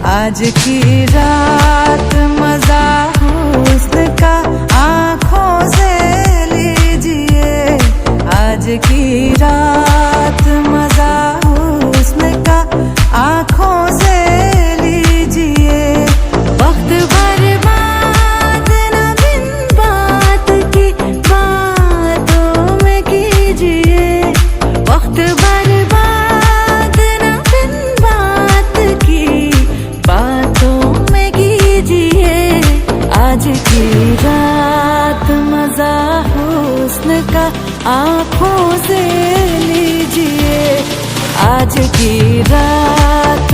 आज की रात मजा हुस्न का आंखों से लीजिए। आज की रात मजा हुस्न का आंखों से लीजिए। वक्त बर्बाद न बिन बात की बातों में कीजिए। वक्त बर्बाद न बिन बात की बातों में कीजिए। आज की रात मजा हुस्न का आंखों से लीजिए। आज की रात